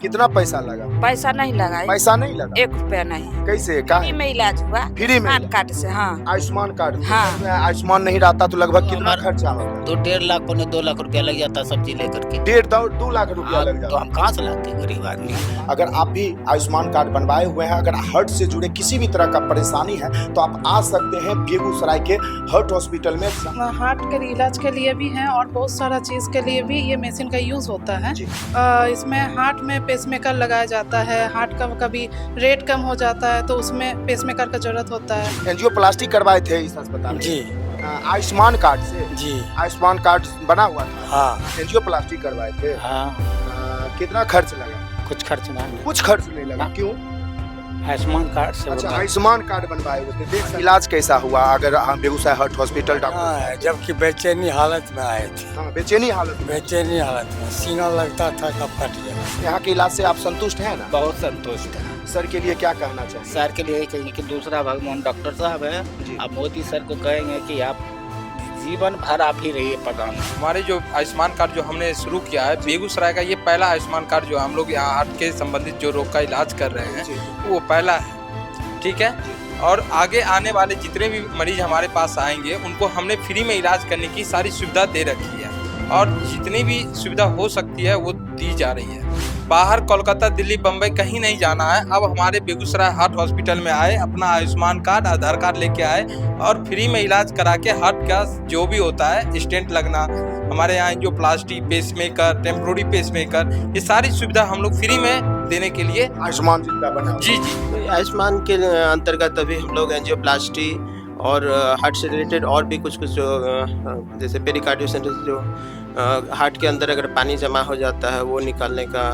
कितना पैसा लगा? पैसा नहीं लगा, पैसा नहीं लगा? 1 रुपया नहीं। कैसे फ्री काहे? में इलाज हुआ, फ्री में हाथ इलाज? काट से। हाँ आयुष्मान कार्ड थे। हाँ। अगर आयुष्मान नहीं रहता तो लगभग कितना हमारा- खर्चा होता? तो 1.5 लाख पौने 2 लाख रुपया लग जाता सब्जी लेकर के। 1.5-2 लाख रुपया हाँ, लग तो जाता। हम कहाँ से लाते गरीब आदमी। अगर आप भी आयुष्मान कार्ड बनवाए हुए हैं, अगर हार्ट से जुड़े किसी भी तरह का परेशानी है तो आप आ सकते हैं बेगूसराय के हार्ट हॉस्पिटल में। हार्ट के इलाज के लिए भी है और बहुत सारा चीज़ के लिए भी ये मशीन का यूज़ होता है। जी। इसमें हार्ट में पेसमेकर लगाया जाता है। हार्ट का कभी रेट कम हो जाता है तो उसमें पेसमेकर का जरूरत होता है। एंजियोप्लास्टी करवाए थे इस अस्पताल में? जी आयुष्मान कार्ड से? जी आयुष्मान कार्ड बना हुआ था? हाँ एंजियोप्लास्टी करवाए थे? हाँ, कितना खर्च लगा? कुछ खर्च नहीं। कुछ खर्च नहीं लगा। हाँ। क्यों? आयुष्मान कार्ड से अच्छा, होता है। आयुष्मान कार्ड बनवाए हुए थे। देख इलाज कैसा हुआ? अगर हम बेगूसराय हार्ट हॉस्पिटल डॉक्टर हाँ, जबकि बेचैनी हालत में आए थे। हाँ, बेचैनी हालत में। बेचैनी हालत में सीना लगता था कि फट गया। यहाँ के इलाज से आप संतुष्ट हैं ना? बहुत संतुष्ट है। सर के लिए क्या कहना चाहिए? सर के लिए यही कहेंगे कि दूसरा भगवान डॉक्टर साहब है, जी। आप मोदी सर को कहेंगे कि आप जीवन भर आप ही रहिए प्रधान। हमारे जो आयुष्मान कार्ड जो हमने शुरू किया है, बेगूसराय का ये पहला आयुष्मान कार्ड जो हम लोग यहाँ हार्ट के संबंधित जो रोग का इलाज कर रहे हैं, जी। वो पहला है। ठीक है, और आगे आने वाले जितने भी मरीज हमारे पास आएंगे उनको हमने फ्री में इलाज करने की सारी सुविधा दे रखी है और जितनी भी सुविधा हो सकती है वो दी जा रही है। बाहर कोलकाता, दिल्ली, बम्बई कहीं नहीं जाना है। अब हमारे बेगूसराय हार्ट हॉस्पिटल में आए, अपना आयुष्मान कार्ड, आधार कार्ड लेके आए और फ्री में इलाज करा के हार्ट का जो भी होता है, स्टेंट लगना, हमारे यहाँ जो प्लास्टिक, पेसमेकर, टेम्पोररी पेसमेकर, ये सारी सुविधा हम लोग फ्री में देने के लिए। आयुष्मान जिंदा बना। जी जी। आयुष्मान के अंतर्गत अभी हम लोग एंजियोप्लास्टी और हार्ट से रिलेटेड और भी कुछ जो जैसे पेरिकार्डियोसेंटेसिस जो हार्ट के अंदर अगर पानी जमा हो जाता है वो निकालने का,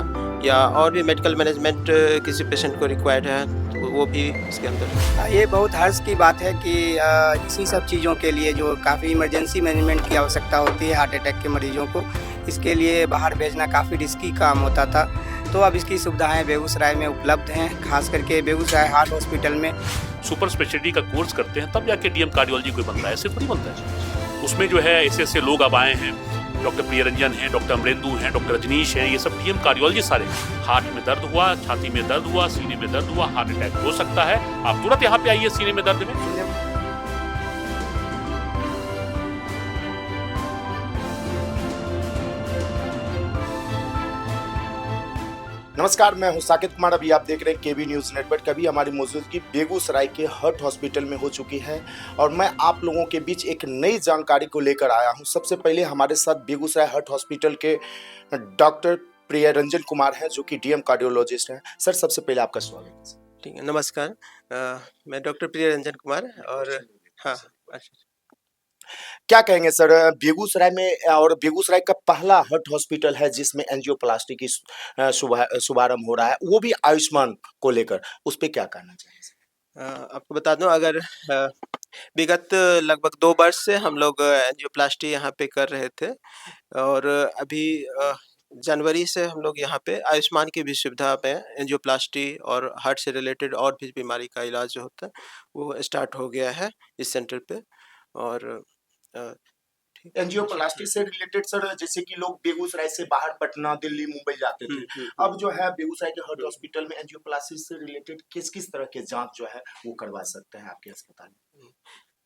या और भी मेडिकल मैनेजमेंट किसी पेशेंट को रिक्वायर्ड है तो वो भी इसके अंदर। ये बहुत हर्ष की बात है कि इसी सब चीज़ों के लिए जो काफ़ी इमरजेंसी मैनेजमेंट की आवश्यकता होती है हार्ट अटैक के मरीजों को, इसके लिए बाहर भेजना काफ़ी रिस्की काम होता था। तो अब इसकी सुविधाएं बेगूसराय में उपलब्ध हैं, खास करके बेगूसराय हार्ट हॉस्पिटल में। सुपर स्पेशलिटी का कोर्स करते हैं तब जाके डीएम कार्डियोलॉजी कोई बनता है, ऐसे थोड़ी बनता है। उसमें जो है ऐसे लोग अब आए हैं, डॉक्टर प्रियरंजन हैं, डॉक्टर अमरेंदु हैं, डॉक्टर रजनीश हैं, ये सब डीएम कार्डियोलॉजी सारे। हार्ट में दर्द हुआ, छाती में दर्द हुआ, सीने में दर्द हुआ, हार्ट अटैक हो सकता है, आप तुरंत यहाँ पे आइए सीने में दर्द में। नमस्कार, मैं हूं साकेत कुमार। अभी आप देख रहे हैं केबी न्यूज़ नेटवर्क। अभी हमारी मौजूदगी बेगूसराय के हार्ट हॉस्पिटल में हो चुकी है और मैं आप लोगों के बीच एक नई जानकारी को लेकर आया हूं। सबसे पहले हमारे साथ बेगूसराय हार्ट हॉस्पिटल के डॉक्टर प्रियरंजन कुमार हैं जो कि डीएम कार्डियोलॉजिस्ट हैं। सर, सबसे पहले आपका स्वागत है। ठीक है, नमस्कार। मैं डॉक्टर प्रियरंजन कुमार और हाँ अच्छा। क्या कहेंगे सर, बेगूसराय में और बेगूसराय का पहला हार्ट हॉस्पिटल है जिसमें एंजियोप्लास्टी की शुभारंभ हो रहा है, वो भी आयुष्मान को लेकर, उस पे क्या कहना चाहिए? आपको बता दूं, अगर विगत लगभग 2 वर्ष से हम लोग एंजियोप्लास्टी यहाँ पे कर रहे थे और अभी जनवरी से हम लोग यहाँ पे आयुष्मान की भी सुविधा में एंजियोप्लास्टी और हार्ट से रिलेटेड और भी बीमारी का इलाज जो होता है वो स्टार्ट हो गया है इस सेंटर पे। और एंजियोप्लास्टी से रिलेटेड सर, जैसे कि लोग बेगूसराय से बाहर पटना, दिल्ली, मुंबई जाते थे, अब जो है बेगूसराय के हार्ट हॉस्पिटल में एंजियोप्लास्टी से रिलेटेड किस किस तरह के जांच जो है वो करवा सकते हैं आपके अस्पताल में?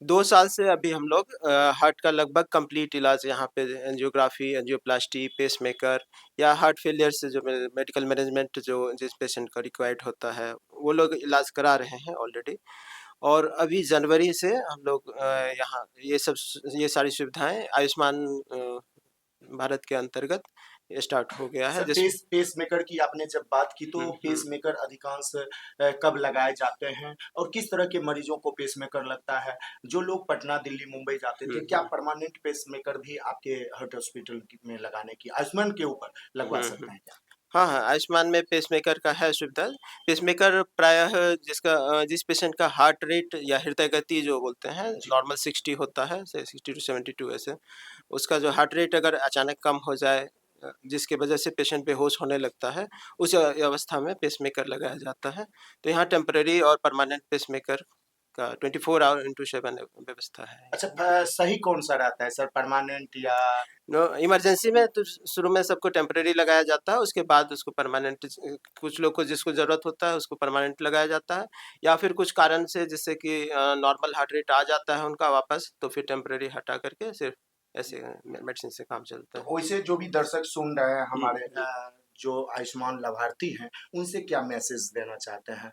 2 साल से अभी हम लोग हार्ट का लगभग कंप्लीट इलाज यहाँ पे एंजियोग्राफी, एंजियोप्लास्टी, पेसमेकर या हार्ट फेलियर से जो मेडिकल मैनेजमेंट जो जिस पेशेंट का रिक्वायर्ड होता है वो लोग इलाज करा रहे हैं ऑलरेडी। और अभी जनवरी से हम लोग यहाँ ये सारी सुविधाएं आयुष्मान भारत के अंतर्गत स्टार्ट हो गया है। पेस मेकर की आपने जब बात की तो पेस मेकर अधिकांश कब लगाए जाते हैं और किस तरह के मरीजों को पेस मेकर लगता है? जो लोग पटना, दिल्ली, मुंबई जाते थे, क्या परमानेंट पेस मेकर भी आपके हार्ट हॉस्पिटल में लगाने की आयुष्मान के ऊपर लगवा सकते हैं क्या? हाँ, आयुष्मान में पेसमेकर का है सुविधा। पेसमेकर प्रायः जिस पेशेंट का हार्ट रेट या हृदय गति जो बोलते हैं नॉर्मल 60 होता है, 60 to 72 ऐसे, उसका जो हार्ट रेट अगर अचानक कम हो जाए जिसकी वजह से पेशेंट बेहोश होने लगता है, उस अवस्था में पेसमेकर लगाया जाता है। तो यहाँ टेम्परेरी और परमानेंट पेसमेकर का 24 आवर इंटू 7 व्यवस्था है। अच्छा, सही कौन सा रहता है सर, परमानेंट या इमरजेंसी में तो शुरू में सबको टेम्परेरी लगाया जाता है, उसके बाद उसको परमानेंट, कुछ लोग को जिसको ज़रूरत होता है उसको परमानेंट लगाया जाता है, या फिर कुछ कारण से जिससे कि नॉर्मल हार्ट रेट आ जाता है उनका वापस, तो फिर टेम्परेरी हटा करके सिर्फ ऐसे मेडिसिन से काम चलता है। वैसे जो भी दर्शक सुन रहे हैं हमारे जो आयुष्मान लाभार्थी हैं, उनसे क्या मैसेज देना चाहते हैं?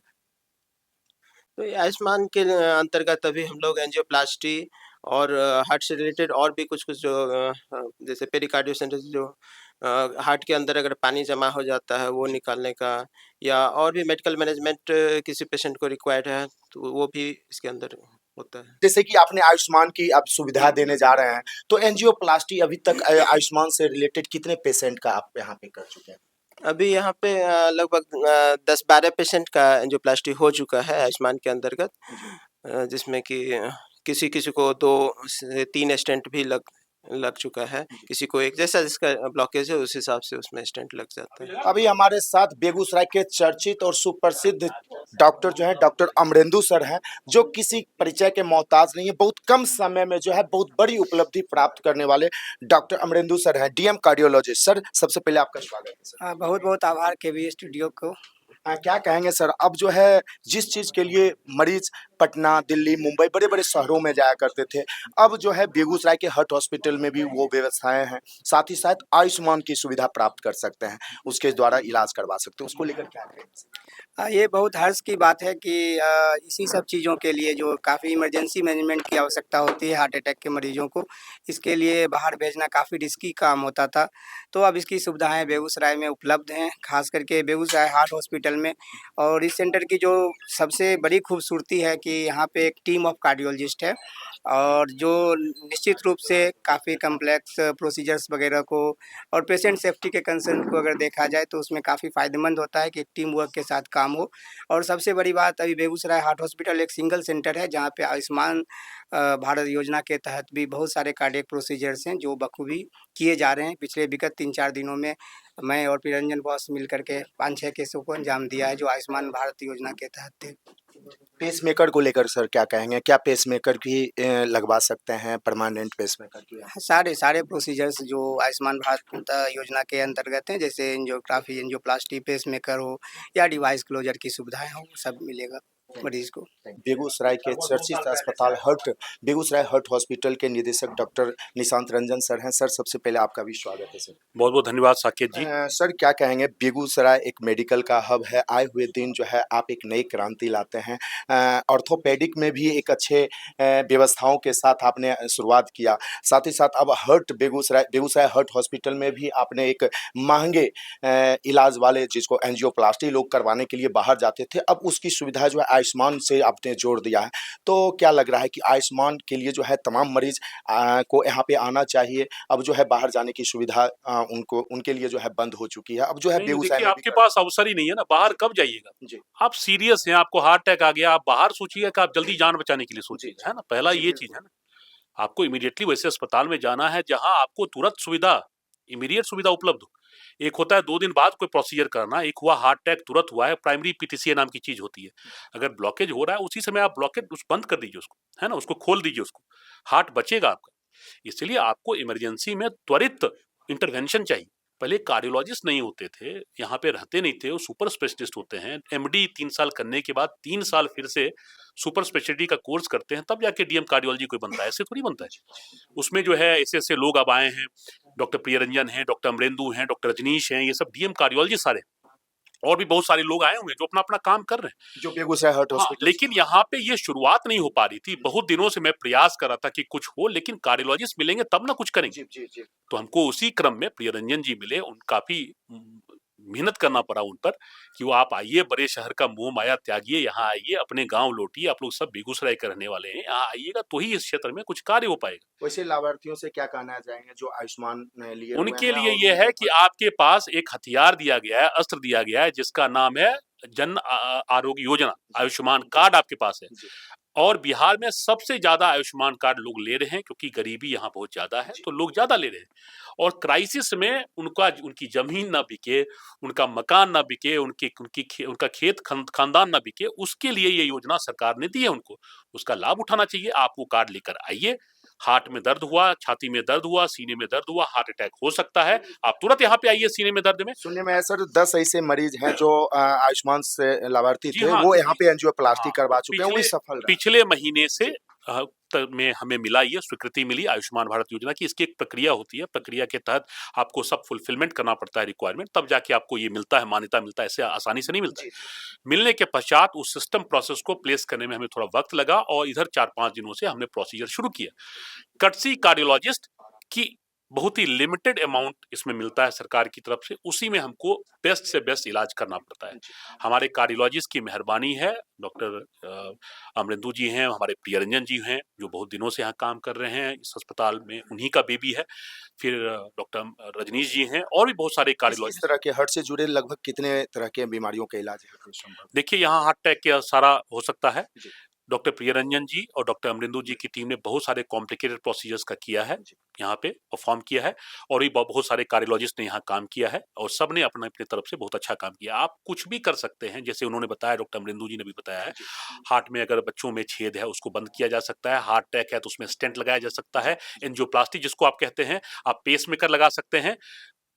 तो ये आयुष्मान के अंतर्गत अभी हम लोग एंजियोप्लास्टी और हार्ट से रिलेटेड और भी कुछ-कुछ जो जैसे पेरिकार्डियो सेंटर जो हार्ट के अंदर अगर पानी जमा हो जाता है वो निकालने का, या और भी मेडिकल मैनेजमेंट किसी पेशेंट को रिक्वायर्ड है तो वो भी इसके अंदर होता है। जैसे कि आपने आयुष्मान की अब सुविधा देने जा रहे हैं, तो एंजियोप्लास्टी अभी तक आयुष्मान से रिलेटेड कितने पेशेंट का आप यहाँ पे कर चुके हैं? अभी यहाँ पे लगभग 10-12 पेशेंट का एंजियोप्लास्टी हो चुका है आयुष्मान के अंतर्गत, जिसमें कि किसी-किसी को 2 से 3 स्टेंट भी लग चुका है, किसी को एक, जैसा जिसका ब्लॉकेज है उस हिसाब से उसमें स्टेंट लग जाता है। अभी हमारे साथ बेगूसराय के चर्चित और सुप्रसिद्ध डॉक्टर जो हैं डॉक्टर अमरेंदु सर हैं, जो किसी परिचय के मोहताज नहीं है। बहुत कम समय में जो है बहुत बड़ी उपलब्धि प्राप्त करने वाले डॉक्टर अमरेंदु सर हैं, डीएम कार्डियोलॉजिस्ट। सर, सबसे पहले आपका स्वागत है सर। बहुत बहुत आभार केवी स्टूडियो को। क्या कहेंगे सर, अब जो है जिस चीज़ के लिए मरीज पटना, दिल्ली, मुंबई बड़े-बड़े शहरों में जाया करते थे, अब जो है बेगूसराय के हार्ट हॉस्पिटल में भी वो व्यवस्थाएँ हैं। साथ ही साथ आयुष्मान की सुविधा प्राप्त कर सकते हैं, उसके द्वारा इलाज करवा सकते हैं। उसको लेकर क्या कहेंगे? ये बहुत हर्ष की बात है कि इसी सब चीज़ों के लिए जो काफ़ी इमरजेंसी मैनेजमेंट की आवश्यकता होती है हार्ट अटैक के मरीजों को, इसके लिए बाहर भेजना काफ़ी रिस्की काम होता था। तो अब इसकी सुविधाएं बेगूसराय में उपलब्ध हैं, खास करके बेगूसराय हार्ट हॉस्पिटल में। और इस सेंटर की जो सबसे बड़ी खूबसूरती है कि यहाँ पे एक टीम ऑफ कार्डियोलॉजिस्ट है, और जो निश्चित रूप से काफ़ी कम्प्लेक्स प्रोसीजर्स वगैरह को और पेशेंट सेफ्टी के कंसर्न को अगर देखा जाए तो उसमें काफ़ी फ़ायदेमंद होता है कि एक टीम वर्क के साथ काम हो। और सबसे बड़ी बात, अभी बेगूसराय हार्ट हॉस्पिटल एक सिंगल सेंटर है जहाँ पे आयुष्मान भारत योजना के तहत भी बहुत सारे कार्डियक प्रोसीजर्स हैं जो बखूबी किए जा रहे हैं। पिछले विगत 3-4 दिनों में मैं और प्रियरंजन बॉस मिल करके 5-6 केसों को अंजाम दिया है जो आयुष्मान भारत योजना के तहत थे। पेसमेकर को लेकर सर क्या कहेंगे? क्या पेसमेकर भी लगवा सकते हैं, परमानेंट पेसमेकर की? सारे प्रोसीजर्स जो आयुष्मान भारत योजना के अंतर्गत हैं, जैसे एंजियोग्राफी, एंजियोप्लास्टी, पेसमेकर हो या डिवाइस क्लोजर की सुविधाएं हो, सब मिलेगा मरीज को। बेगूसराय के चर्चित अस्पताल बेगूसराय हार्ट हॉस्पिटल के निदेशक डॉक्टर निशांत रंजन सर हैं। सर, सबसे पहले आपका भी स्वागत है सर। बहुत बहुत धन्यवाद साकेत जी। सर, क्या कहेंगे, बेगूसराय एक मेडिकल का हब है, आए हुए दिन जो है आप एक नई क्रांति लाते हैं। ऑर्थोपेडिक में भी एक अच्छे व्यवस्थाओं के साथ आपने शुरुआत किया, साथ ही साथ अब बेगूसराय हार्ट हॉस्पिटल में भी आपने एक महंगे इलाज वाले, जिसको एंजियोप्लास्टी लोग करवाने के लिए बाहर जाते थे, अब उसकी सुविधा जो है आयुष्मान से आपने जोड़ दिया है। तो क्या लग रहा है कि आयुष्मान के लिए जो है तमाम मरीज को यहाँ पे आना चाहिए? अब जो है बाहर जाने की सुविधा उनके लिए जो है बंद हो चुकी है। अब जो है बेगूसराय में आपके पास अवसर ही नहीं है ना, बाहर कब जाइएगा जी? आप सीरियस हैं, आपको हार्ट अटैक आ गया, आप बाहर सोचिए कि आप जल्दी जान बचाने के लिए सोचिए, है ना? पहला ये चीज है ना, आपको इमीडिएटली वैसे अस्पताल में जाना है जहां आपको तुरंत सुविधा, इमीडिएट सुविधा उपलब्ध हो। एक होता है 2 दिन बाद कोई प्रोसीजर करना, एक हुआ हार्ट अटैक तुरंत हुआ है, प्राइमरी पीटीसीए नाम की चीज होती है। अगर ब्लॉकेज हो रहा है उसी समय आप ब्लॉकेज बंद कर दीजिए उसको, है ना, उसको खोल दीजिए, उसको हार्ट बचेगा आपका। इसलिए आपको इमरजेंसी में त्वरित इंटरवेंशन चाहिए। पहले कार्डियोलॉजिस्ट नहीं होते थे, यहाँ पे रहते नहीं थे, वो सुपर स्पेशलिस्ट होते हैं। एमडी 3 साल करने के बाद 3 साल फिर से सुपर स्पेशलिटी का कोर्स करते हैं, तब जाके डीएम कार्डियोलॉजी कोई बनता है, ऐसे थोड़ी बनता है। उसमें जो है ऐसे लोग अब आए हैं, डॉक्टर प्रियरंजन हैं, डॉक्टर अमरेंदु हैं, डॉक्टर रजनीश हैं, ये सब डीएम कार्डियोलॉजी सारे, और भी बहुत सारे लोग आए हुए हैं जो अपना अपना काम कर रहे हैं, जो बेगूसराय हार्ट हॉस्पिटल। लेकिन यहाँ पे ये शुरुआत नहीं हो पा रही थी। बहुत दिनों से मैं प्रयास कर रहा था कि कुछ हो, लेकिन कार्डियोलॉजिस्ट मिलेंगे तब ना कुछ करेंगे। जी। तो हमको उसी क्रम में प्रियरंजन जी मिले, उन काफी मेहनत करना पड़ा उन पर कि वो आप आइए, बड़े शहर का मोह माया त्यागिए, यहाँ आइए, अपने गांव लौटिए, आप लोग सब बेगूसराय के रहने वाले हैं, यहाँ आइएगा तो ही इस क्षेत्र में कुछ कार्य हो पाएगा। वैसे लाभार्थियों से क्या कहना चाहेंगे जो आयुष्मान लिए? उनके लिए ये है कि आपके पास एक हथियार दिया गया है, अस्त्र दिया गया है, जिसका नाम है जन आरोग्य योजना, आयुष्मान कार्ड आपके पास है, और बिहार में सबसे ज़्यादा आयुष्मान कार्ड लोग ले रहे हैं क्योंकि गरीबी यहाँ बहुत ज़्यादा है, तो लोग ज़्यादा ले रहे हैं। और क्राइसिस में उनकी ज़मीन ना बिके, उनका मकान ना बिके, उनका खेत खानदान ना बिके, उसके लिए ये योजना सरकार ने दी है उनको। उसका लाभ उठाना चाहिए। आप वो कार्ड लेकर आइए। हार्ट में दर्द हुआ, छाती में दर्द हुआ, सीने में दर्द हुआ, हार्ट अटैक हो सकता है, आप तुरंत यहाँ पे आइए सीने में दर्द में। सुनने में आया सर 10 ऐसे मरीज हैं जो आयुष्मान से लाभार्थी जी थे, हाँ, वो यहाँ पे एंजियोप्लास्टी हाँ, करवा चुके हैं, वो भी सफल रहा। पिछले महीने से में हमें मिला, ये स्वीकृति मिली आयुष्मान भारत योजना की। इसकी एक प्रक्रिया होती है, प्रक्रिया के तहत आपको सब फुलफिलमेंट करना पड़ता है, रिक्वायरमेंट, तब जाके आपको ये मिलता है, मान्यता मिलता है। ऐसे आसानी से नहीं मिलता है। मिलने के पश्चात उस सिस्टम प्रोसेस को प्लेस करने में हमें थोड़ा वक्त लगा और इधर 4-5 दिनों से हमने प्रोसीजर शुरू किया। कर्टसी कार्डियोलॉजिस्ट की बहुत ही लिमिटेड अमाउंट इसमें मिलता है सरकार की तरफ से, उसी में हमको बेस्ट से बेस्ट इलाज करना पड़ता है। हमारे कार्डियोलॉजिस्ट की मेहरबानी है, डॉक्टर अमरेंदु जी हैं, हमारे प्रियरंजन जी हैं, जो बहुत दिनों से यहाँ काम कर रहे हैं इस अस्पताल में, उन्हीं का बेबी है। फिर डॉक्टर रजनीश जी हैं और भी बहुत सारे इस कार्डियोलॉजिस्ट। तरह के हार्ट से जुड़े लगभग कितने तरह के बीमारियों का इलाज है? देखिए, यहाँ हार्ट अटैक का सारा हो सकता है। डॉक्टर प्रियरंजन जी और डॉक्टर अमरेंदु जी की टीम ने बहुत सारे कॉम्प्लिकेटेड प्रोसीजर्स का किया है, यहाँ पे परफॉर्म किया है, और भी बहुत सारे कार्डियोलॉजिस्ट ने यहाँ काम किया है और सब ने अपने अपनी तरफ से बहुत अच्छा काम किया। आप कुछ भी कर सकते हैं, जैसे उन्होंने बताया, डॉक्टर अमरेंदु जी ने भी बताया है, हार्ट में अगर बच्चों में छेद है उसको बंद किया जा सकता है, हार्ट अटैक है तो उसमें स्टेंट लगाया जा सकता है, एंजियोप्लास्टी जिसको आप कहते हैं, आप पेसमेकर लगा सकते हैं,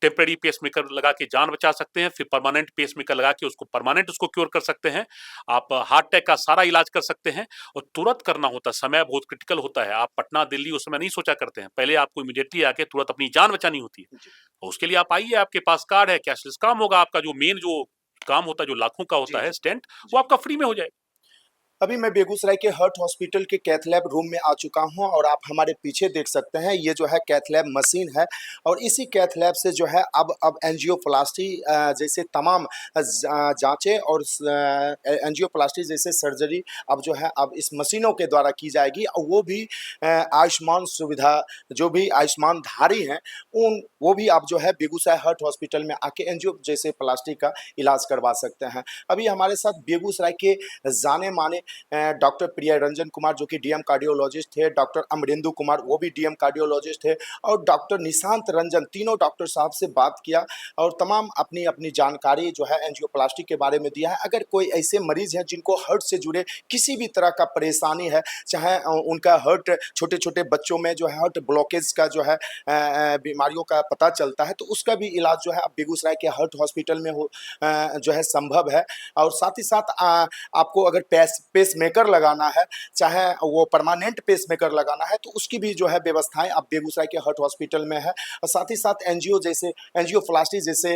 टेम्परेरी पेसमेकर लगा के जान बचा सकते हैं, फिर परमानेंट पेसमेकर लगा के उसको परमानेंट उसको क्योर कर सकते हैं। आप हार्ट अटैक का सारा इलाज कर सकते हैं और तुरंत करना होता है, समय बहुत क्रिटिकल होता है। आप पटना दिल्ली उस समय नहीं सोचा करते हैं, पहले आपको इमीडिएटली आके तुरंत अपनी जान बचानी होती है। और उसके लिए आप आइए, आपके पास कार्ड है, कैशलेस काम होगा आपका, जो मेन जो काम होता है, जो लाखों का होता है स्टेंट, वो आपका फ्री में हो जाएगा। अभी मैं बेगूसराय के हार्ट हॉस्पिटल के कैथ लैब रूम में आ चुका हूं और आप हमारे पीछे देख सकते हैं, ये जो है कैथ लैब मशीन है और इसी कैथ लैब से जो है अब एंजियोप्लास्टी जैसे तमाम जांचें और एंजियोप्लास्टी जैसे सर्जरी अब जो है अब इस मशीनों के द्वारा की जाएगी, और वो भी आयुष्मान सुविधा, जो भी आयुष्मान धारी हैं वो भी आप जो है बेगूसराय हार्ट हॉस्पिटल में आके एंजियो जैसे प्लास्टिक का इलाज करवा सकते हैं। अभी हमारे साथ बेगूसराय के जाने माने डॉक्टर प्रियरंजन कुमार जो कि डीएम कार्डियोलॉजिस्ट थे, डॉक्टर अमरेंदु कुमार वो भी डीएम कार्डियोलॉजिस्ट थे, और डॉक्टर निशांत रंजन, तीनों डॉक्टर साहब से बात किया और तमाम अपनी अपनी जानकारी जो है एंजियोप्लास्टी के बारे में दिया है। अगर कोई ऐसे मरीज हैं जिनको हार्ट से जुड़े किसी भी तरह का परेशानी है, चाहे उनका हार्ट, छोटे छोटे बच्चों में जो है हार्ट ब्लॉकेज का जो है बीमारियों का पता चलता है, तो उसका भी इलाज जो है अब बेगूसराय के हार्ट हॉस्पिटल में जो है संभव है। और साथ ही साथ आपको अगर पेस मेकर लगाना है, चाहे वो परमानेंट पेस मेकर लगाना है, तो उसकी भी जो है व्यवस्थाएं अब बेगूसराय के हार्ट हॉस्पिटल में है। और साथ ही साथ एंजियोप्लास्टी जैसे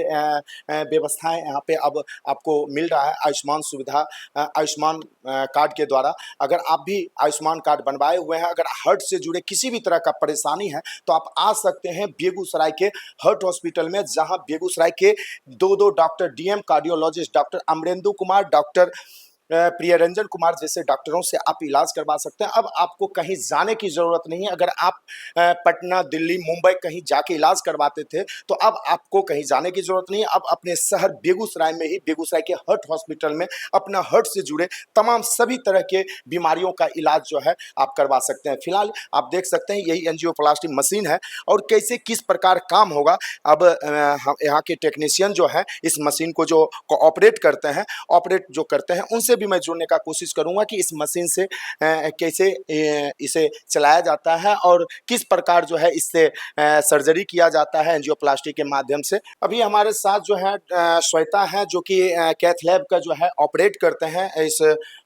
व्यवस्थाएं यहाँ पे अब आपको मिल रहा है आयुष्मान सुविधा, आयुष्मान कार्ड के द्वारा। अगर आप भी आयुष्मान कार्ड बनवाए हुए हैं, अगर हार्ट से जुड़े किसी भी तरह का परेशानी है, तो आप आ सकते हैं बेगूसराय के हार्ट हॉस्पिटल में, जहां बेगूसराय के दो doctor DM cardiologist doctor Amarendu Kumar, doctor Priyaranjan Kumar जैसे डॉक्टरों से आप इलाज करवा सकते हैं। अब आपको कहीं जाने की ज़रूरत नहीं है। अगर आप पटना, दिल्ली, मुंबई कहीं जाके इलाज करवाते थे, तो अब आपको कहीं जाने की ज़रूरत नहीं है। अब अपने शहर बेगूसराय में ही, बेगूसराय के हार्ट हॉस्पिटल में अपना हार्ट से जुड़े तमाम सभी तरह के बीमारियों का इलाज जो है आप करवा सकते हैं। फिलहाल आप देख सकते हैं यही एंजियोप्लास्टी मशीन है और कैसे किस प्रकार काम होगा। अब यहाँ के टेक्नीशियन जो है इस मशीन को जो ऑपरेट करते हैं उनसे भी मैं जुड़ने का कोशिश करूंगा कि इस मशीन से कैसे इसे चलाया जाता है और किस प्रकार जो है इससे सर्जरी किया जाता है एंजियोप्लास्टी के माध्यम से। अभी हमारे साथ जो है श्वेता है, जो कि कैथ लैब का जो है ऑपरेट करते हैं इस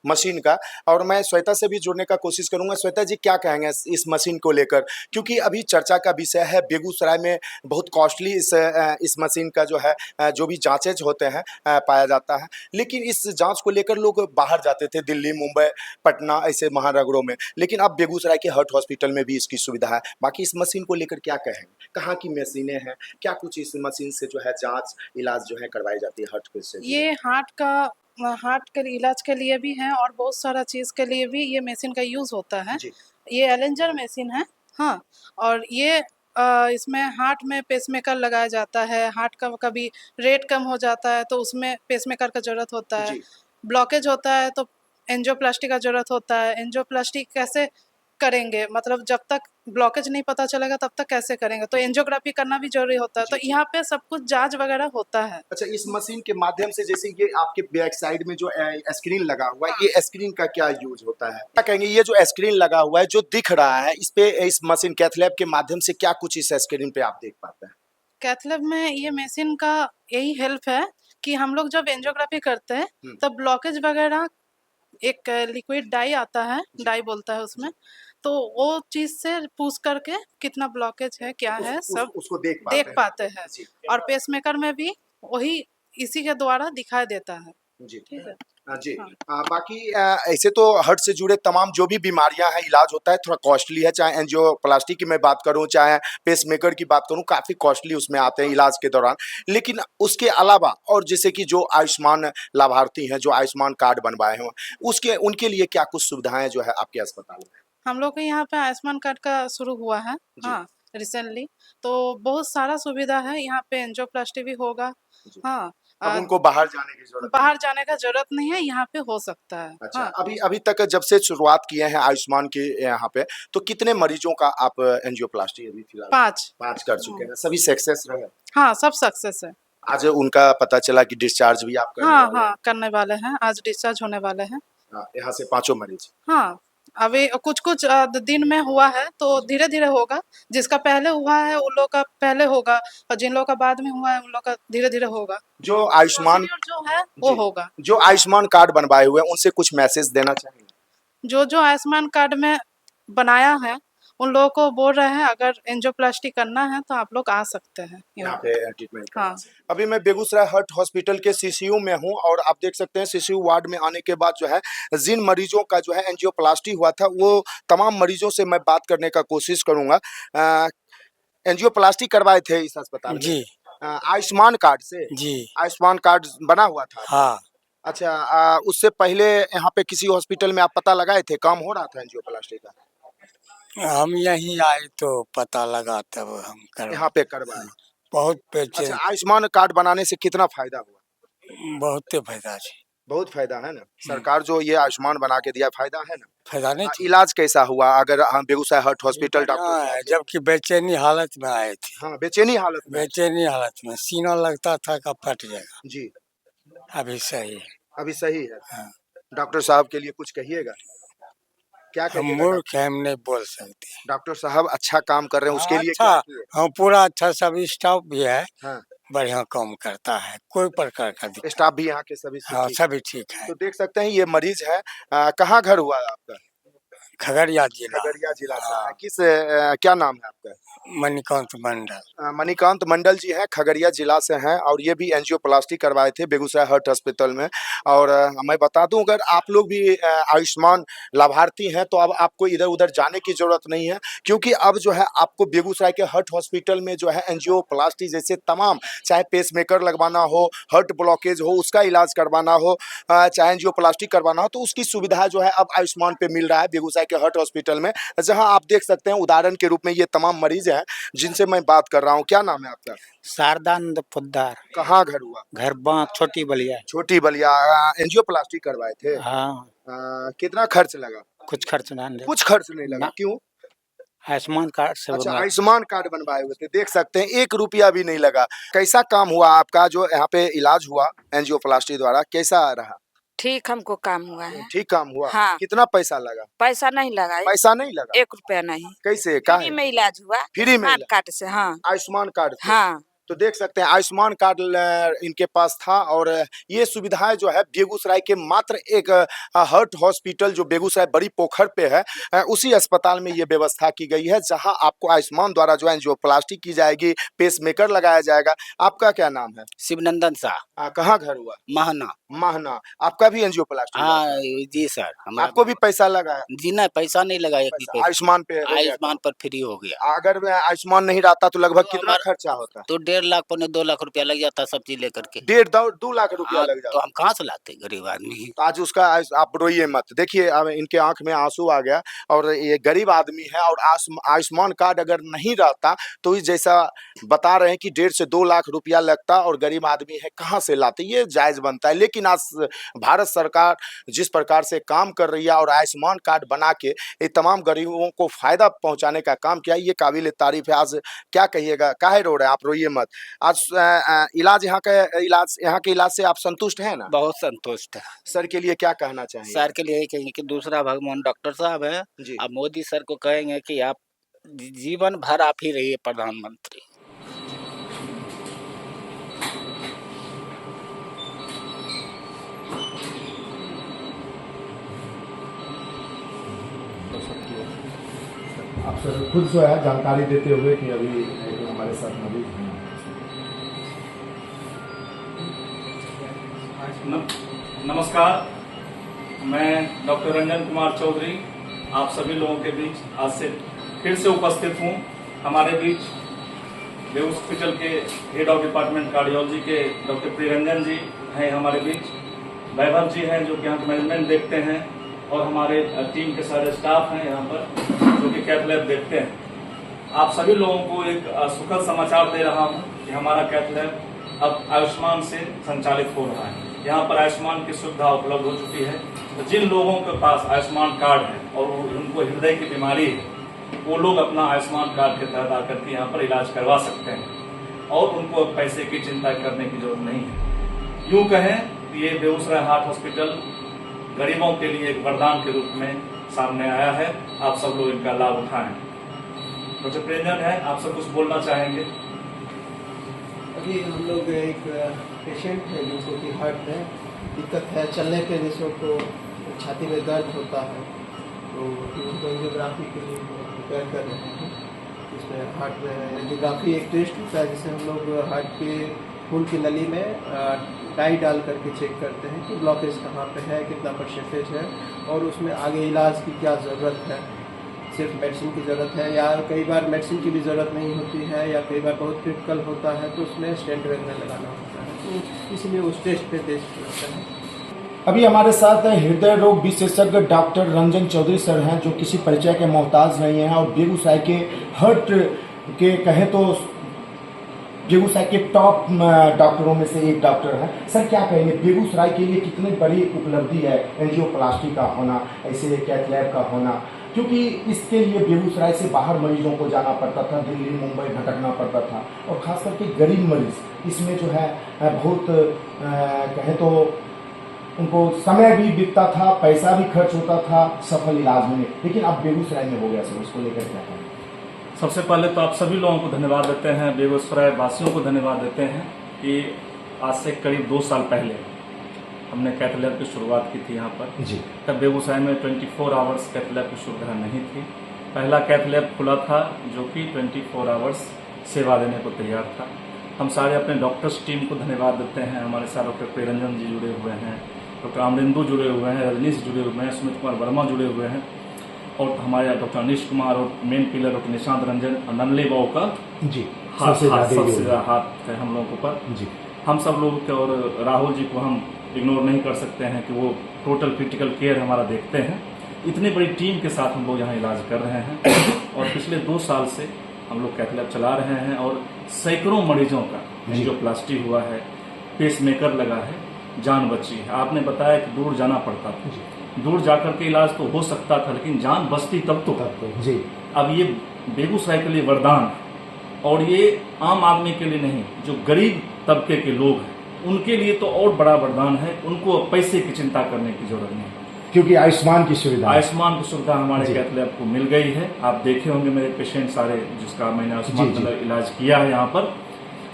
मशीन का, और मैं श्वेता से भी जुड़ने का कोशिश करूंगा। श्वेता जी, क्या कहेंगे इस मशीन को लेकर, क्योंकि अभी चर्चा का विषय है, बेगूसराय में बहुत कॉस्टली इस मशीन का जो है जो भी जांचेज होते हैं पाया जाता है, लेकिन इस जांच को लेकर लोग बाहर जाते थे, दिल्ली, मुंबई, पटना, ऐसे महानगरों में, लेकिन अब बेगूसराय के हार्ट हॉस्पिटल में भी इसकी सुविधा है। बाकी इस मशीन को लेकर क्या कहेंगे, कहाँ की मशीनें हैं, क्या कुछ इस मशीन से जो है जांच इलाज जो है करवाई जाती है हार्ट से? ये हार्ट के इलाज के लिए भी है और बहुत सारा चीज़ के लिए भी ये मशीन का यूज़ होता है। ये एलेंजर मशीन है, हाँ, और ये इसमें हार्ट में पेसमेकर लगाया जाता है। हार्ट का कभी रेट कम हो जाता है तो उसमें पेसमेकर का ज़रूरत होता है। ब्लॉकेज होता है तो एंजियोप्लास्टी का ज़रूरत होता है। एंजियोप्लास्टी कैसे करेंगे, मतलब जब तक ब्लॉकेज नहीं पता चलेगा तब तक कैसे करेंगे, तो एंजियोग्राफी करना भी ज़रूरी होता है। तो यहाँ पे सब कुछ जाँच वगैरह होता है। अच्छा, इस मशीन के माध्यम से जैसे ये आपके बैक साइड में जो स्क्रीन लगा हुआ है, ये स्क्रीन का क्या यूज होता है? क्या कहेंगे, ये जो स्क्रीन लगा हुआ है जो दिख रहा है, इस पे इस मशीन कैथ लैब के माध्यम से क्या कुछ इस स्क्रीन पे आप देख पाते हैं? कैथ लैब में ये मशीन का यही हेल्प है कि हम लोग जब एंजियोग्राफी करते हैं तब ब्लॉकेज वगैरह एक लिक्विड डाई आता है, डाई बोलता है उसमें, तो वो चीज़ से पूछ करके कितना ब्लॉकेज है, क्या है, सब उसको देख पाते हैं। जी। और पेसमेकर में भी वही इसी के द्वारा दिखाई देता है। जी। ठीक है। जी। हाँ। बाकी ऐसे तो हार्ट से जुड़े तमाम जो भी बीमारियां हैं, इलाज होता है थोड़ा कॉस्टली है, चाहे एंजियोप्लास्टी की मैं बात करूं, चाहे पेसमेकर की बात करूं, काफ़ी कॉस्टली उसमें आते हैं इलाज के दौरान। लेकिन उसके अलावा और जैसे कि जो आयुष्मान लाभार्थी हैं, जो आयुष्मान कार्ड बनवाए हैं, उसके उनके लिए क्या कुछ सुविधाएं जो है आपके अस्पताल में? हम लोग के यहाँ पे आयुष्मान कार्ड का शुरू हुआ है, हाँ, रिसेंटली। तो बहुत सारा सुविधा है यहाँ पे, एंजियोप्लास्टी भी होगा। हाँ, अब उनको बाहर जाने की जरूरत बाहर जाने का जरूरत नहीं है, यहाँ पे हो सकता है। अच्छा, हाँ। अभी तक जब से शुरुआत किए हैं आयुष्मान के यहाँ पे, तो कितने मरीजों का आप एंजियोप्लास्टी अभी फिलहाल? 5 कर चुके हैं, सभी सक्सेस रहे? हाँ, सब सक्सेस है। आज उनका पता चला कि डिस्चार्ज भी आप करने वाले हैं। हाँ, करने वाले हैं, आज डिस्चार्ज होने वाले हैं। यहाँ से 5 मरीज? हाँ, अभी कुछ दिन में हुआ है, तो धीरे-धीरे होगा। जिसका पहले हुआ है उन लोग का पहले होगा, और जिन लोग का बाद में हुआ है उन लोग का धीरे-धीरे होगा। जो आयुष्मान जो है वो होगा। जो आयुष्मान कार्ड बनवाए हुए हैं उनसे कुछ मैसेज देना चाहेंगे? जो आयुष्मान कार्ड में बनाया है उन लोगों को बोल रहे हैं, अगर एंजियोप्लास्टी करना है तो आप लोग आ सकते हैं यहाँ पे ट्रीटमेंट। हाँ। अभी मैं बेगूसराय हार्ट हॉस्पिटल के सीसीयू में हूँ और आप देख सकते हैं सीसीयू वार्ड में आने के बाद जो है जिन मरीजों का जो है एंजियोप्लास्टी हुआ था वो तमाम मरीजों से मैं बात करने का कोशिश करूंगा। एंजियोप्लास्टी करवाए थे इस अस्पताल में? जी। आयुष्मान कार्ड से? जी। आयुष्मान कार्ड बना हुआ था? हाँ। अच्छा, उससे पहले यहाँ पे किसी हॉस्पिटल में आप पता लगाए थे, काम हो रहा था एंजियोप्लास्टी का? हम यहीं आए तो पता लगा, तब हम यहाँ पे करवाए। बहुत बेचैन। अच्छा, आयुष्मान कार्ड बनाने से कितना फायदा हुआ? बहुत फायदा है। बहुत फायदा है ना? सरकार जो ये आयुष्मान बना के दिया, फायदा है ना? फायदा नहीं थी। इलाज कैसा हुआ? अगर हम बेगूसराय हार्ट हॉस्पिटल डॉक्टर, जबकि बेचैनी हालत में आए थे। हाँ, बेचैनी हालत में? बेचैनी हालत में सीना लगता था कि फट जाएगा। जी। अभी सही है। अभी सही है? हाँ। डॉक्टर साहब के लिए कुछ कहिएगा? क्या हम कहिएगा? मूर्ख हैं, हम नहीं बोल सकते। डॉक्टर साहब अच्छा काम कर रहे हैं, उसके लिए अच्छा, क्या किए? हाँ, पूरा अच्छा, सब स्टाफ भी है, हाँ, बढ़िया काम करता है, कोई प्रकार का दिक्कत। स्टाफ भी यहाँ के सभी से हाँ, ठीक? सभी ठीक है। तो देख सकते हैं ये मरीज है, कहाँ घर हुआ है आपका? खगड़िया जिला। खगड़िया जिला से। हाँ। किस क्या नाम है आपका? मणिकांत मंडल। मणिकांत मंडल जी हैं, खगड़िया जिला से हैं और ये भी एंजियोप्लास्टी करवाए थे बेगूसराय हार्ट हॉस्पिटल में। और मैं बता दूं, अगर आप लोग भी आयुष्मान लाभार्थी हैं तो अब आपको इधर उधर जाने की जरूरत नहीं है, क्योंकि अब जो है आपको बेगूसराय के हार्ट हॉस्पिटल में जो है एंजियोप्लास्टी जैसे तमाम, चाहे पेसमेकर लगवाना हो, हार्ट ब्लॉकेज हो उसका इलाज करवाना हो, चाहे एंजियोप्लास्टी करवाना हो, तो उसकी सुविधा जो है अब आयुष्मान पे मिल रहा है बेगूसराय के हार्ट हॉस्पिटल में। जहाँ आप देख सकते हैं उदाहरण के रूप में ये तमाम मरीज हैं जिनसे मैं बात कर रहा हूँ। क्या नाम है आपका? शारदानंद पोद्दार। कहाँ घर हुआ? घर छोटी बलिया। छोटी बलिया। एंजियोप्लास्टी करवाए थे? हाँ। कितना खर्च लगा? कुछ खर्च ना दे। कुछ खर्च नहीं लगा? ना। क्यों? आयुष्मान कार्ड से अच्छा, बनवा- आयुष्मान कार्ड बनवाए हुए थे, देख सकते हैं 1 रुपया भी नहीं लगा। कैसा काम हुआ आपका जो यहाँ पे इलाज हुआ एंजियोप्लास्टी द्वारा, कैसा रहा? ठीक हमको काम हुआ है। ठीक काम हुआ? हाँ। कितना पैसा लगा? पैसा नहीं लगा, पैसा नहीं लगा? 1 रुपया नहीं। कैसे? फ्री में इलाज हुआ। फ्री में स्मार्ट कार्ड से। हाँ। आयुष्मान कार्ड से? हाँ। तो देख सकते हैं आयुष्मान कार्ड इनके पास था और ये सुविधाएं जो है बेगूसराय के मात्र एक हार्ट हॉस्पिटल जो बेगूसराय बड़ी पोखर पे है उसी अस्पताल में ये व्यवस्था की गई है, जहां आपको आयुष्मान द्वारा जो है एंजियोप्लास्टी की जाएगी, पेसमेकर लगाया जाएगा। आपका क्या नाम है? शिवनंदन शाह। कहाँ घर हुआ? महना। महना। आपका भी एंजियोप्लास्टी? हाँ जी सर। आपको भी पैसा लगा? जी नहीं, पैसा नहीं लगा। आयुष्मान पे? आयुष्मान पर फ्री हो गया। अगर आयुष्मान नहीं रहता तो लगभग कितना खर्चा होता? तो 1.5 1.5 लाख पौने 2 लाख रुपया लग जाता सब चीज लेकर के। 1.5-2 लाख रुपया हाँ, लग तो जाता। हम कहाँ से लाते गरीब आदमी। तो आज उसका आप रोइए मत। देखिए अब इनके आंख में आंसू आ गया और ये गरीब आदमी है और आयुष्मान कार्ड अगर नहीं रहता तो इस जैसा बता रहे हैं कि 1.5 से 2 लाख रुपया लगता और गरीब आदमी है कहाँ से लाते, ये जायज बनता है। लेकिन आज भारत सरकार जिस प्रकार से काम कर रही है और आयुष्मान कार्ड बना के ये तमाम गरीबों को फायदा पहुंचाने का काम किया, ये काबिल तारीफ है। आज क्या कहिएगा, काहे रो रहे हैं आप, रोइए मत। आज इलाज यहाँ के इलाज से आप संतुष्ट हैं ना? बहुत संतुष्ट है। सर के लिए क्या कहना चाहिए? सर के लिए यही कहेंगे कि दूसरा भगवान डॉक्टर साहब है, जी। अब मोदी सर को कहेंगे कि आप जीवन भर आप ही रहिए प्रधानमंत्री। आप सर खुद जो है जानकारी देते हुए कि अभी हमारे साथ मरीज हैं। नमस्कार, मैं डॉक्टर रंजन कुमार चौधरी आप सभी लोगों के बीच आज से फिर से उपस्थित हूँ। हमारे बीच बेउस हॉस्पिटल के हेड ऑफ डिपार्टमेंट कार्डियोलॉजी के डॉक्टर प्रियरंजन जी हैं हमारे बीच, वैभव जी हैं जो कि यहाँ मैनेजमेंट देखते हैं और हमारे टीम के सारे स्टाफ हैं यहाँ पर जो कि कैथ लैब देखते हैं। आप सभी लोगों को एक सुखद समाचार दे रहा हूँ कि हमारा कैथ लैब अब आयुष्मान से संचालित हो रहा है। यहाँ पर आयुष्मान की सुविधा उपलब्ध हो चुकी है। तो जिन लोगों के पास आयुष्मान कार्ड है और उनको हृदय की बीमारी है, वो लोग अपना आयुष्मान कार्ड के तहत आकर के यहाँ पर इलाज करवा सकते हैं और उनको पैसे की चिंता करने की जरूरत नहीं है। यूँ कहें कि ये बेगूसराय हार्ट हॉस्पिटल गरीबों के लिए एक वरदान के रूप में सामने आया है। आप सब लोग इनका लाभ उठाएं। डॉक्टर प्रियंजन है, आप सब कुछ बोलना चाहेंगे? अभी हम लोग एक पेशेंट है जिनको कि हार्ट में दिक्कत है, चलने के जिसको को छाती में दर्द होता है, तो उनको एंजियोग्राफी के लिए प्रिपेयर कर रहे हैं। इसमें हार्ट में एंजियोग्राफी एक टेस्ट होता है जिससे हम लोग हार्ट के खून की नली में डाई डाल करके चेक करते हैं कि ब्लॉकेज कहाँ पे है, कितना परसेंटेज है और उसमें आगे इलाज की क्या ज़रूरत है। सिर्फ मेडिसिन की ज़रूरत है या कई बार मेडिसिन की भी ज़रूरत नहीं होती है या कई बार बहुत क्रिटिकल होता है तो उसमें स्टेंट वगैरह लगाना होता है, तो इसलिए उस टेस्ट पे टेस्ट होता है। अभी हमारे साथ हृदय रोग विशेषज्ञ डॉक्टर रंजन चौधरी सर हैं जो किसी परिचय के मोहताज नहीं हैं और बेगूसराय के हार्ट के कहें तो बेगूसराय के टॉप डॉक्टरों में से एक डॉक्टर हैं। सर क्या कहेंगे, बेगूसराय के लिए कितनी बड़ी उपलब्धि है एंजियोप्लास्टी का होना, ऐसे कैथ लैब का होना, क्योंकि इसके लिए बेगूसराय से बाहर मरीजों को जाना पड़ता था, दिल्ली मुंबई भटकना पड़ता था और खास करके गरीब मरीज इसमें जो है बहुत कहें तो उनको समय भी बीतता था, पैसा भी खर्च होता था सफल इलाज में, लेकिन अब बेगूसराय में हो गया सर, उसको लेकर क्या कहें? सबसे पहले तो आप सभी लोगों को धन्यवाद देते हैं, बेगूसराय वासियों को धन्यवाद देते हैं कि आज से करीब 2 साल पहले हमने कैथ लैब की शुरुआत की थी यहाँ पर जी। तब बेगूसराय में 24 आवर्स कैथ लैब की सुविधा नहीं थी। पहला कैथ लैब खुला था जो कि 24 आवर्स सेवा देने को तैयार था। हम सारे अपने डॉक्टर्स टीम को धन्यवाद देते हैं। हमारे साथ डॉक्टर प्रियरंजन जी जुड़े हुए हैं, डॉक्टर अमरेंदु जुड़े हुए हैं, रजनीश जुड़े हुए हैं, सुमित कुमार वर्मा जुड़े हुए हैं और हमारे डॉक्टर अनिश कुमार और main pillar doctor Nishant Ranjan और नंदली बाबू का जी सबसे ज़्यादा हाथ है हम लोगों पर जी। हम सब लोग के और राहुल जी को हम इग्नोर नहीं कर सकते हैं कि वो टोटल क्रिटिकल केयर हमारा देखते हैं। इतनी बड़ी टीम के साथ हम लोग यहाँ इलाज कर रहे हैं और पिछले 2 साल से हम लोग कैथ लैब चला रहे हैं और सैकड़ों मरीजों का एंजियोप्लास्टी हुआ है, पेसमेकर लगा है, जान बची है। आपने बताया कि दूर जाना पड़ता था, दूर जाकर के इलाज तो हो सकता था लेकिन जान बचती तब तो जी। अब ये बेगूसराय के लिए वरदान है और ये आम आदमी के लिए नहीं, जो गरीब तबके के लोग हैं उनके लिए तो और बड़ा वरदान है। उनको पैसे की चिंता करने की जरूरत नहीं क्योंकि आयुष्मान की सुविधा हमारे कैथ लैब को मिल गई है। आप देखे होंगे मेरे पेशेंट सारे जिसका मैंने आयुष्मान का इलाज किया है यहाँ पर,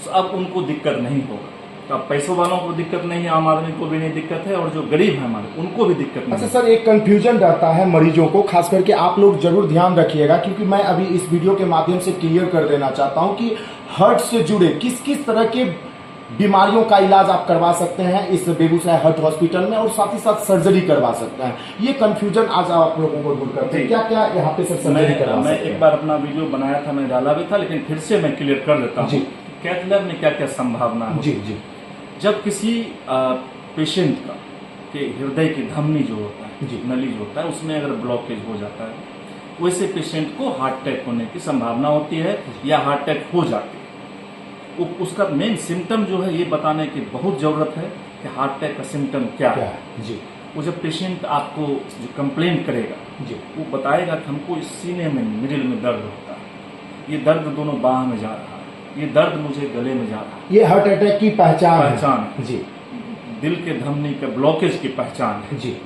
तो अब उनको दिक्कत नहीं होगा। तो अब पैसों वालों को दिक्कत नहीं है, आम आदमी को भी नहीं दिक्कत है और जो गरीब है हमारे उनको भी दिक्कत नहीं। अच्छा सर, एक कंफ्यूजन रहता है मरीजों को, खास करके आप लोग जरूर ध्यान रखिएगा क्योंकि मैं अभी इस वीडियो के माध्यम से क्लियर कर देना चाहता हूँ कि हार्ट से जुड़े किस किस तरह के बीमारियों का इलाज आप करवा सकते हैं इस बेगूसराय हार्ट हॉस्पिटल में और साथ ही साथ सर्जरी करवा सकते हैं। ये कंफ्यूजन आज आप लोगों को दूर करते हैं। क्या क्या यहाँ पे सर सर्जरी करवा सकते हैं? मैं एक बार अपना वीडियो बनाया था, मैं डाला भी था, लेकिन फिर से मैं क्लियर कर देता हूँ कैथ लैब में क्या क्या संभावना है। जी जी। जब किसी पेशेंट का के हृदय की धमनी जो होता है जी, नली जो होता है, उसमें अगर ब्लॉकेज हो जाता है, वैसे पेशेंट को हार्ट अटैक होने की संभावना होती है या हार्ट अटैक हो जाती है। उसका मेन सिम्टम जो है ये बताने की बहुत जरूरत है कि हार्ट अटैक का सिम्टम क्या है जी। वो जब पेशेंट आपको जो कंप्लेन करेगा जी, वो बताएगा कि हमको इस सीने में मिडिल में दर्द होता है, ये दर्द दोनों बाह में जा रहा है, ये दर्द मुझे गले में जा रहा है। ये हार्ट अटैक की पहचान है जी, दिल के धमनी के ब्लॉकेज की पहचान है जी।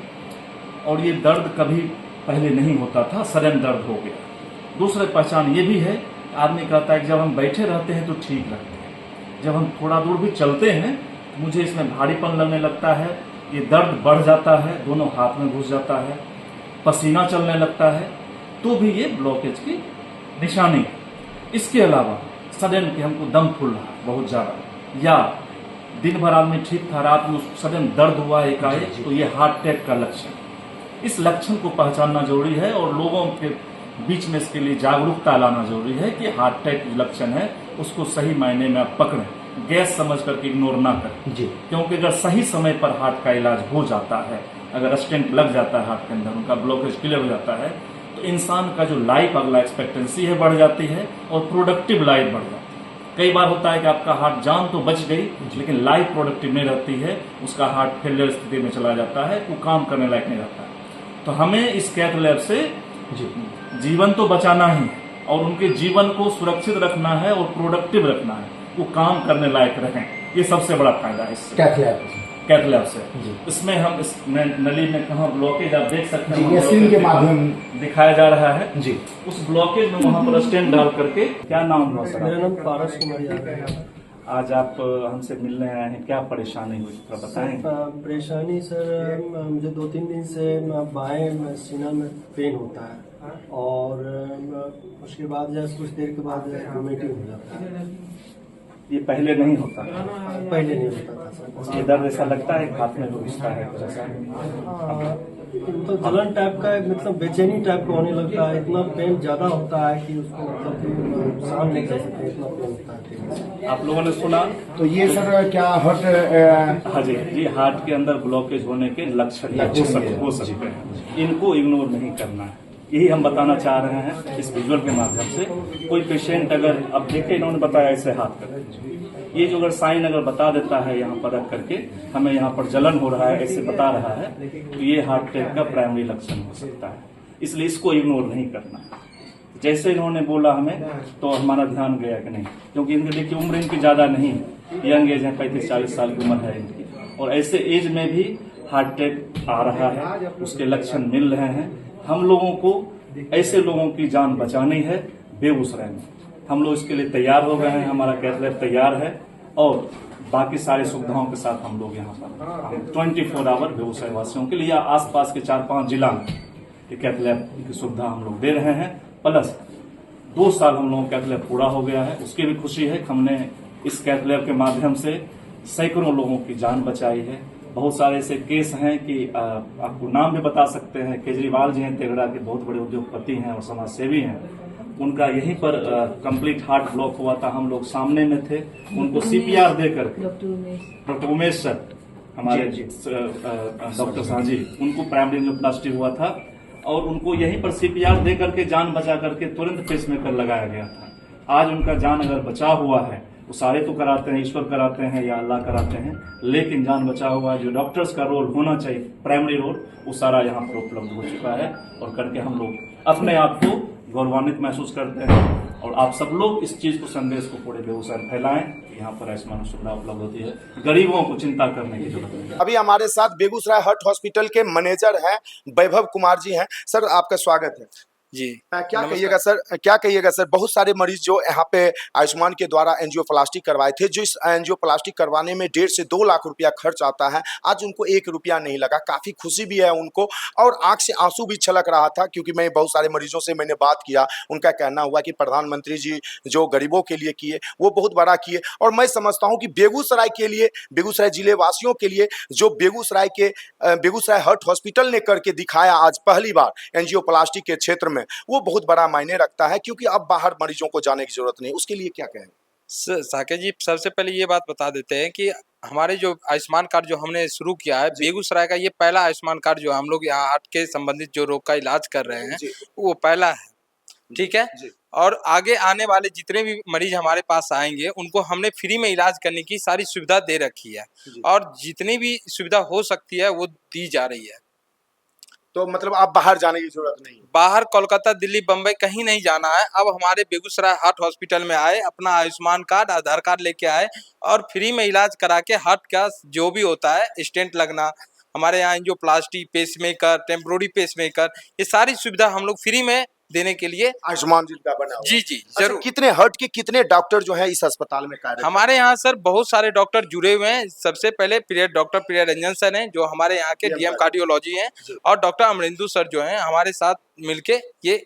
और ये दर्द कभी पहले नहीं होता था, सडन दर्द हो गया। दूसरी पहचान ये भी है, आदमी कहता है कि जब हम बैठे रहते हैं तो ठीक लगते हैं, जब हम थोड़ा दूर भी चलते हैं तो मुझे इसमें भारीपन लगने लगता है, ये दर्द बढ़ जाता है, दोनों हाथ में घुस जाता है, पसीना चलने लगता है, तो भी ये ब्लॉकेज की निशानी है। इसके अलावा सडन कि हमको दम फूल रहा है बहुत ज्यादा, या दिन भर आदमी ठीक था, रात में सडन दर्द हुआ एकाएक, तो ये हार्ट अटैक का लक्षण। इस लक्षण को पहचानना जरूरी है और लोगों के बीच में इसके लिए जागरूकता लाना जरूरी है कि हार्ट अटैक जो लक्षण है उसको सही मायने में आप पकड़ें, गैस समझ करके इग्नोर ना करें जी। क्योंकि अगर सही समय पर हार्ट का इलाज हो जाता है, अगर स्टेंट लग जाता है हार्ट के अंदर, उनका ब्लॉकेज क्लियर हो जाता है, तो इंसान का जो लाइफ अगला एक्सपेक्टेंसी है बढ़ जाती है और प्रोडक्टिव लाइफ बढ़ जाती है। कई बार होता है कि आपका हार्ट, जान तो बच गई लेकिन लाइफ प्रोडक्टिव नहीं रहती है, उसका हार्ट फेलियर स्थिति में चला जाता है, वो काम करने लायक नहीं रहता है। तो हमें इस कैथ लैब से जीवन तो बचाना ही है और उनके जीवन को सुरक्षित रखना है और प्रोडक्टिव रखना है, वो काम करने लायक रहें, ये सबसे बड़ा फायदा है इससे, कैथ लैब से। इसमें हम इस नली में कहाँ ब्लॉकेज आप देख सकते हैं, स्क्रीन के माध्यम दिखाया जा रहा है जी। उस ब्लॉकेज में वहाँ पर स्टेंट डाल करके, क्या नाम हुआ सर? मेरा नाम पारस कुमार यादव है। आज आप हमसे मिलने आए हैं, क्या परेशानी हुई थोड़ा बताएंगे? परेशानी सर, मुझे 2-3 दिन से बाएं सीना में पेन होता है और उसके बाद जैसे कुछ देर के बाद वोमिटिंग हो जाता है। ये पहले नहीं होता? पहले नहीं होता था सर। ये दर्द ऐसा लगता है हाथ में घुसता है जैसा? तो जलन टाइप का, मतलब बेचैनी टाइप का होने लगता है, इतना पेन ज्यादा होता है कि उसको मतलब सहन नहीं कर सकते, इतना पेन होता है। आप लोगों ने सुना? तो ये सर क्या हार्ट, हाँ जी, ये हार्ट के अंदर ब्लॉकेज होने के लक्षण हो सकते हैं, इनको इग्नोर नहीं करना है, यही हम बताना चाह रहे हैं इस विजुअल के माध्यम से। कोई पेशेंट अगर, अब देखे इन्होंने बताया ऐसे हाथ कर, ये जो अगर साइन अगर बता देता है यहाँ पर रख करके, हमें यहाँ पर जलन हो रहा है ऐसे बता रहा है, तो ये हार्ट अटैक का प्राइमरी लक्षण हो सकता है, इसलिए इसको इग्नोर नहीं करना है। जैसे इन्होंने बोला हमें तो हमारा ध्यान गया कि नहीं, क्योंकि इनकी देखिए उम्र इनकी ज्यादा नहीं है, यंग एज है, 35-40 साल की उम्र है इनकी, और ऐसे एज में भी हार्ट अटैक आ रहा है, उसके लक्षण मिल रहे हैं। हम लोगों को ऐसे लोगों की जान बचानी है बेगूसराय में, हम लोग इसके लिए तैयार हो गए हैं, हमारा कैथ लैब तैयार है और बाकी सारी सुविधाओं के साथ हम लोग यहाँ पर 24 आवर बेगूसराय वासियों के लिए, आसपास के 4-5 जिला में कैथ लैब की सुविधा हम लोग दे रहे हैं। प्लस 2 साल हम लोगों का कैथ लैब पूरा हो गया है, उसकी भी खुशी है। हमने इस कैथ लैब के माध्यम से सैकड़ों लोगों की जान बचाई है। बहुत सारे ऐसे केस हैं कि आपको नाम भी बता सकते हैं, केजरीवाल जी हैं तेगड़ा के, बहुत बड़े उद्योगपति हैं और समाज सेवी हैं, उनका यहीं पर कंप्लीट हार्ट ब्लॉक हुआ था, हम लोग सामने में थे, उनको CPR देकर, डॉक्टर उमेश सर हमारे डॉक्टर साजी, उनको प्राइमरी एंजियोप्लास्टी हुआ था और उनको यहीं पर CPR दे करके जान बचा करके तुरंत पेसमेकर लगाया गया था। आज उनका जान अगर बचा हुआ है, वो सारे तो कराते हैं, ईश्वर कराते हैं या अल्लाह कराते हैं, लेकिन जान बचा हुआ है, जो डॉक्टर्स का रोल होना चाहिए, प्राइमरी रोल, वो सारा यहाँ पर उपलब्ध हो चुका है और करके हम लोग अपने आप को गौरवान्वित महसूस करते हैं। और आप सब लोग इस चीज को, संदेश को पूरे बेगूसराय में फैलाएं, यहाँ पर आयुष्मान सुविधा उपलब्ध होती है, गरीबों को चिंता करने की जरूरत नहीं है। अभी हमारे साथ बेगूसराय हार्ट हॉस्पिटल के मैनेजर हैं वैभव कुमार जी हैं। सर आपका स्वागत है जी। क्या कहिएगा सर, क्या कहिएगा सर? बहुत सारे मरीज जो यहाँ पे आयुष्मान के द्वारा एंजियोप्लास्टी करवाए थे, जो इस एंजियोप्लास्टी करवाने में 1.5 से 2 लाख रुपया खर्च आता है, आज उनको 1 रुपया नहीं लगा। काफी खुशी भी है उनको और आंख से आंसू भी छलक रहा था, क्योंकि मैं बहुत सारे मरीजों से मैंने बात किया, उनका कहना हुआ कि प्रधानमंत्री जी जो गरीबों के लिए किए वो बहुत बड़ा किए। और मैं समझता हूँ कि बेगूसराय के लिए, बेगूसराय जिले वासियों के लिए, जो बेगूसराय हार्ट हॉस्पिटल ने करके दिखाया आज पहली बार एंजियोप्लास्टी के क्षेत्र में, वो बहुत बड़ा मायने रखता है, क्योंकि अब बाहर मरीजों को जाने की जरूरत नहीं। उसके लिए क्या कहें? साकेत जी, सबसे पहले ये बात बता देते हैं कि हमारे जो आयुष्मान कार्ड जो हमने शुरू किया है बेगूसराय का, ये पहला आयुष्मान कार्ड जो हम लोग यहाँ हार्ट के संबंधित जो रोग का इलाज कर रहे हैं वो पहला है। ठीक है। और आगे आने वाले जितने भी मरीज हमारे पास आएंगे उनको हमने फ्री में इलाज करने की सारी सुविधा दे रखी है और जितनी भी सुविधा हो सकती है वो दी जा रही है। तो मतलब आप बाहर जाने की जरूरत नहीं है? बाहर कोलकाता, दिल्ली, बम्बई कहीं नहीं जाना है। अब हमारे बेगूसराय हार्ट हॉस्पिटल में आए, अपना आयुष्मान कार्ड, आधार कार्ड लेके आए और फ्री में इलाज करा के हार्ट का जो भी होता है, स्टेंट लगना, हमारे यहाँ एंजियोप्लास्टी, पेसमेकर, टेम्पोररी पेसमेकर, ये सारी सुविधा हम लोग फ्री में देने के लिए आयुष्मान जी का बना हुआ। जी जी जरूर। कितने हार्ट के कितने डॉक्टर जो है इस अस्पताल में कार्य? हमारे यहाँ सर बहुत सारे डॉक्टर जुड़े हुए हैं। सबसे पहले डॉक्टर प्रियरंजन सर हैं जो हमारे यहाँ के डीएम कार्डियोलॉजी हैं और डॉक्टर अमरेंदु सर जो हैं हमारे साथ मिलके ये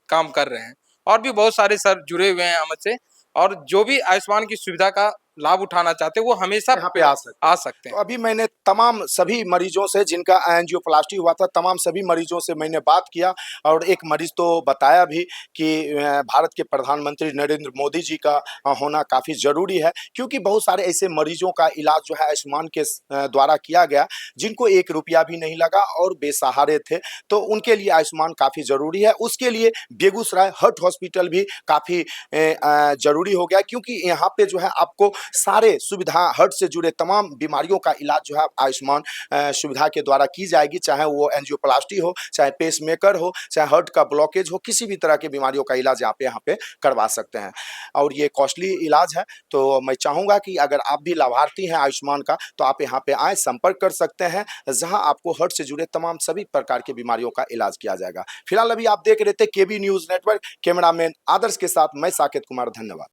काम कर रहे हैं और भी बहुत सारे सर जुड़े हुए हैं हमसे। और जो भी आयुष्मान की सुविधा का लाभ उठाना चाहते हैं वो हमेशा यहाँ पे आ सकते हैं। तो अभी मैंने तमाम सभी मरीजों से जिनका एंजियोप्लास्टी हुआ था, तमाम सभी मरीजों से मैंने बात किया और एक मरीज तो बताया भी कि भारत के प्रधानमंत्री नरेंद्र मोदी जी का होना काफ़ी ज़रूरी है, क्योंकि बहुत सारे ऐसे मरीजों का इलाज जो है आयुष्मान के द्वारा किया गया जिनको 1 रुपया भी नहीं लगा और बेसहारे थे, तो उनके लिए आयुष्मान काफ़ी ज़रूरी है। उसके लिए बेगूसराय हार्ट हॉस्पिटल भी काफ़ी ज़रूरी हो गया, क्योंकि यहाँ पे जो है आपको सारे सुविधा हार्ट से जुड़े तमाम बीमारियों का इलाज जो है आयुष्मान सुविधा के द्वारा की जाएगी, चाहे वो एंजियोप्लास्टी हो, चाहे पेसमेकर हो, चाहे हार्ट का ब्लॉकेज हो, किसी भी तरह की बीमारियों का इलाज यहाँ पे करवा सकते हैं और ये कॉस्टली इलाज है। तो मैं चाहूँगा कि अगर आप भी लाभार्थी हैं आयुष्मान का तो आप यहाँ पे आए, संपर्क कर सकते हैं, जहाँ आपको हार्ट से जुड़े तमाम सभी प्रकार की बीमारियों का इलाज किया जाएगा। फिलहाल अभी आप देख रहे थे केबी न्यूज़ नेटवर्क, कैमरामैन आदर्श के साथ मैं साकेत कुमार, धन्यवाद।